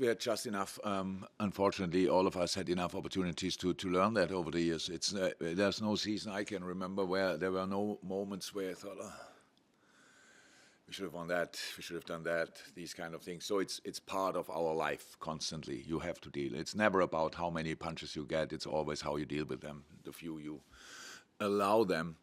we had just enough. Unfortunately, all of us had enough opportunities to learn that over the years. There's no season I can remember where there were no moments where I thought, oh, we should have won that, we should have done that, these kind of things. So it's part of our life constantly. You have to deal. It's never about how many punches you get. It's always how you deal with them. The few you allow them.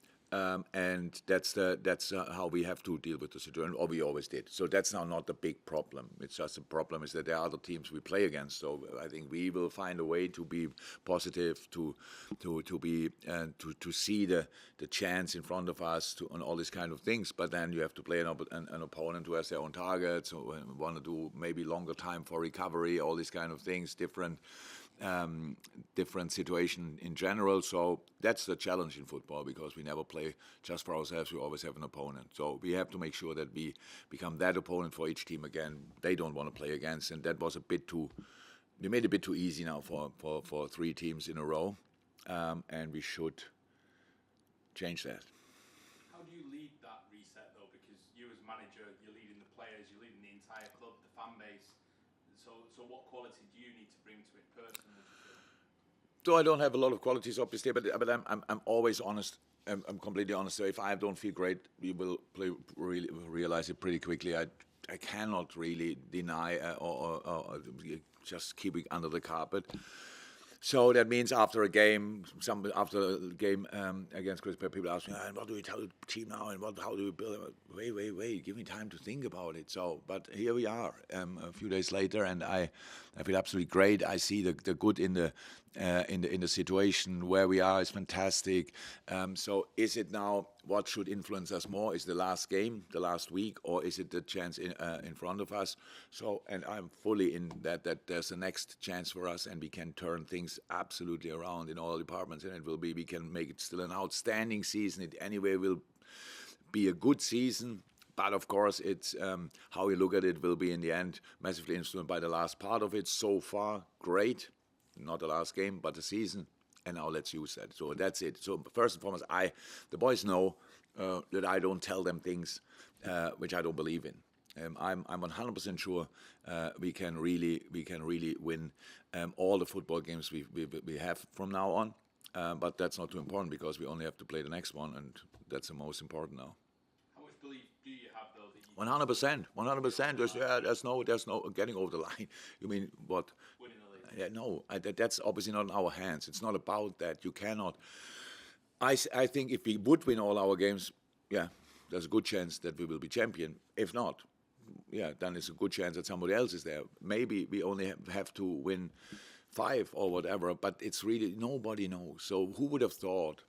And that's how we have to deal with the situation, or we always did. So that's now not the big problem. It's just the problem is that there are other teams we play against. So I think we will find a way to be positive, to see the chance in front of us, and all these kind of things. But then you have to play an opponent who has their own targets, who want to do maybe longer time for recovery, all these kind of things, different situation in general. So that's the challenge in football, because we never play just for ourselves. We always have an opponent. So we have to make sure that we become that opponent for each team again. They don't want to play against, and that was we made it a bit too easy now for 3 teams in a row, and we should change that. How do you lead that reset though? Because you as manager, you're leading the players, you're leading the entire club, the fan base. So what quality do you need to bring to it personally? So I don't have a lot of qualities, obviously, but I'm always honest. I'm completely honest. So if I don't feel great, we will realize it pretty quickly. I cannot really deny or just keep it under the carpet. So that means after a game, against Chris, people ask me, and what do we tell the team now, and how do we build it? Wait, give me time to think about it. So, but here we are, a few days later, and I feel absolutely great. I see the good in the situation where we are is fantastic. So is it now what should influence us more? Is the last game, the last week, or is it the chance in front of us? So, and I'm fully in that there's a next chance for us, and we can turn things absolutely around in all departments, and we can make it still an outstanding season. It anyway will be a good season. But of course, it's how you look at it will be in the end massively influenced by the last part of it. So far, great. Not the last game, but the season, and now let's use that. So that's it. So first and foremost, the boys know that I don't tell them things which I don't believe in. I'm 100% sure we can really win all the football games we have from now on. But that's not too important, because we only have to play the next one, and that's the most important now. How much belief do you have though that you 100%. There's no getting over the line. You mean what? winning the league? Yeah, no, that's obviously not in our hands. It's not about that. You cannot. I think if we would win all our games, yeah, there's a good chance that we will be champion. If not, yeah, then it's a good chance that somebody else is there. Maybe we only have to win 5 or whatever, but it's really, nobody knows. So who would have thought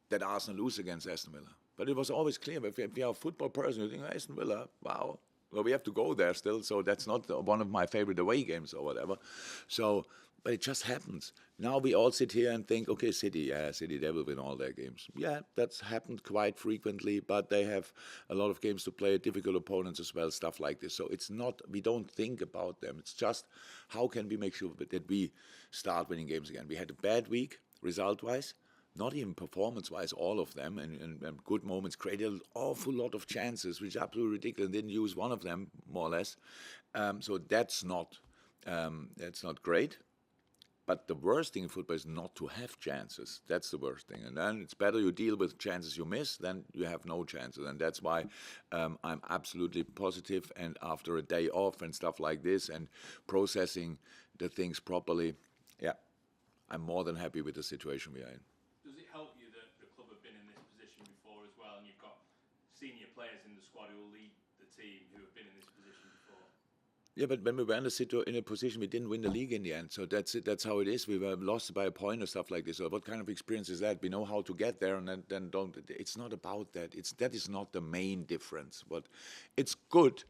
that Arsenal lose against Aston Villa? But it was always clear, if you're a football person, you think, Aston Villa, wow. Well, we have to go there still, so that's not one of my favorite away games or whatever. So, but it just happens. Now we all sit here and think, okay, City, they will win all their games. Yeah, that's happened quite frequently, but they have a lot of games to play, difficult opponents as well, stuff like this. So it's not, we don't think about them. It's just, how can we make sure that we start winning games again? We had a bad week, result-wise. Not even performance-wise, all of them, and good moments, created an awful lot of chances, which is absolutely ridiculous, and didn't use one of them, more or less. So that's not great. But the worst thing in football is not to have chances. That's the worst thing. And then it's better you deal with chances you miss than you have no chances. And that's why I'm absolutely positive. And after a day off and stuff like this, and processing the things properly, yeah, I'm more than happy with the situation we are in. Does it help you that the club have been in this position before as well, and you've got senior players in the squad who will lead the team who have been in this position before? Yeah, but when we were in a position, we didn't win the league in the end. So that's it. That's how it is. We were lost by a point or stuff like this. So what kind of experience is that? We know how to get there, and then don't. It's not about that. That is not the main difference. But it's good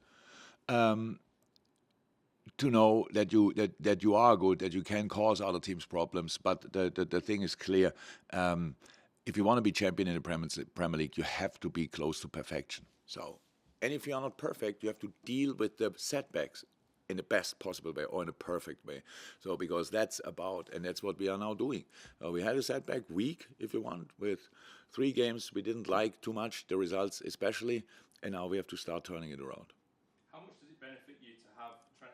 to know that you are good, that you can cause other teams problems. But the thing is clear. If you want to be champion in the Premier League, you have to be close to perfection. So, and if you are not perfect, you have to deal with the setbacks in the best possible way, or in a perfect way. So, because that's what we are now doing. We had a setback week, if you want, with 3 games we didn't like too much, the results especially, and now we have to start turning it around. How much does it benefit you to have Trent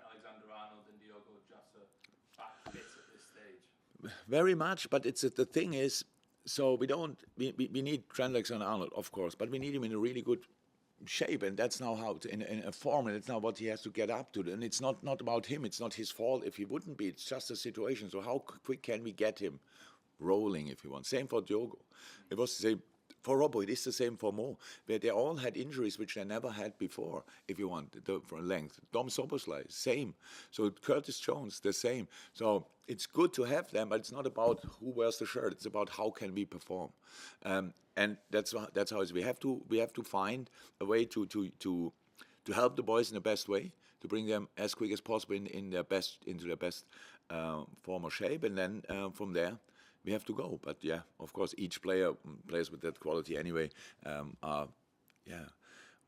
very much. But it's the thing is, so we need Trent Alexander-Arnold, of course, but we need him in a really good shape, and that's now how in a form, and it's now what he has to get up to. And it's not about him. It's not his fault if he wouldn't be. It's just a situation. So how quick can we get him rolling, if you want? Same for Diogo. It was the same for Robbo. It is the same for Mo. Where they all had injuries which they never had before, if you want, for length. Dom Szoboszlai, same. So Curtis Jones, the same. So it's good to have them, but it's not about who wears the shirt. It's about how can we perform. And that's how it is. We have to find a way to help the boys in the best way, to bring them as quick as possible into their best form or shape, and then from there we have to go. But yeah, of course, each player plays with that quality anyway.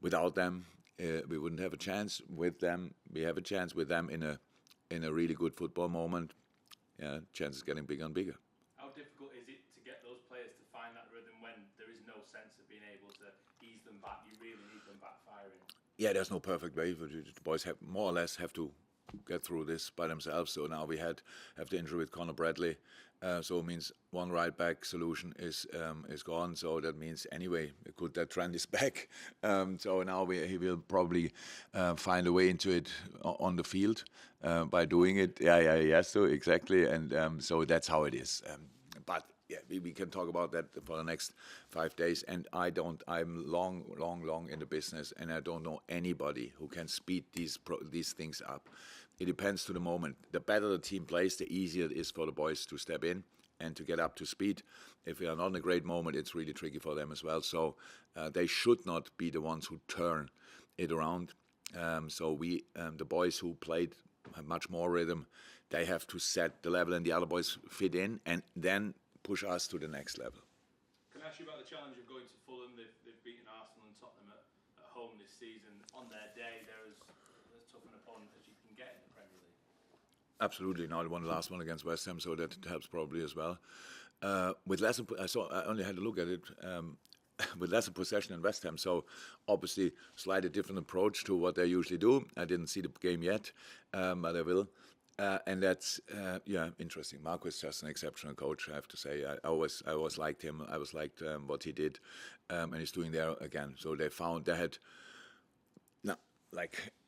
Without them, we wouldn't have a chance. With them, we have a chance. With them, in a really good football moment, chance is getting bigger and bigger. How difficult is it to get those players to find that rhythm when there is no sense of being able to ease them back? You really need them back firing. Yeah, there's no perfect way. The boys have more or less have to get through this by themselves. So now we have the injury with Conor Bradley. So it means one right back solution is gone. So that means anyway, that trend is back. So now he will probably find a way into it on the field by doing it. So exactly. And so that's how it is. But yeah, we can talk about that for the next 5 days. And I'm long in the business, and I don't know anybody who can speed these things up. It depends to the moment. The better the team plays, the easier it is for the boys to step in and to get up to speed. If we are not in a great moment, it's really tricky for them as well. So they should not be the ones who turn it around. So the boys who played have much more rhythm. They have to set the level, and the other boys fit in, and then push us to the next level. Can I ask you about the challenge of going to Fulham? They've beaten Arsenal and Tottenham at home this season. On their day, they're as tough an opponent as you can get in the Premier League. Absolutely. Now they won the last one against West Ham, so that helps probably as well. With less, I only had a look at it. With lesser possession in West Ham, so obviously slightly different approach to what they usually do. I didn't see the game yet, but I will. And that's interesting. Marco is just an exceptional coach, I have to say. I always liked him. I always liked what he did, and he's doing there again. So they had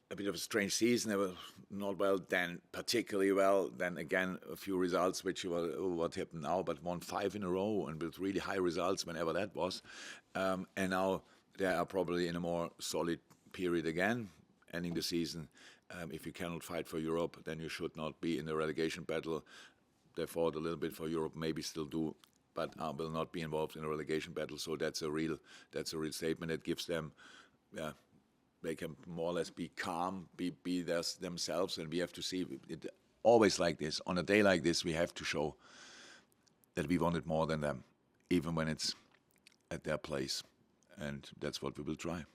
a bit of a strange season. They were not well, then particularly well. Then again, a few results which were what happened now, but won 5 in a row and with really high results whenever that was. And now they are probably in a more solid period again, ending the season. If you cannot fight for Europe, then you should not be in the relegation battle. They fought a little bit for Europe, maybe still do, but will not be involved in a relegation battle. So that's a real statement. That gives them, they can more or less be calm, be themselves, and we have to see it always like this. On a day like this, we have to show that we want it more than them, even when it's at their place, and that's what we will try.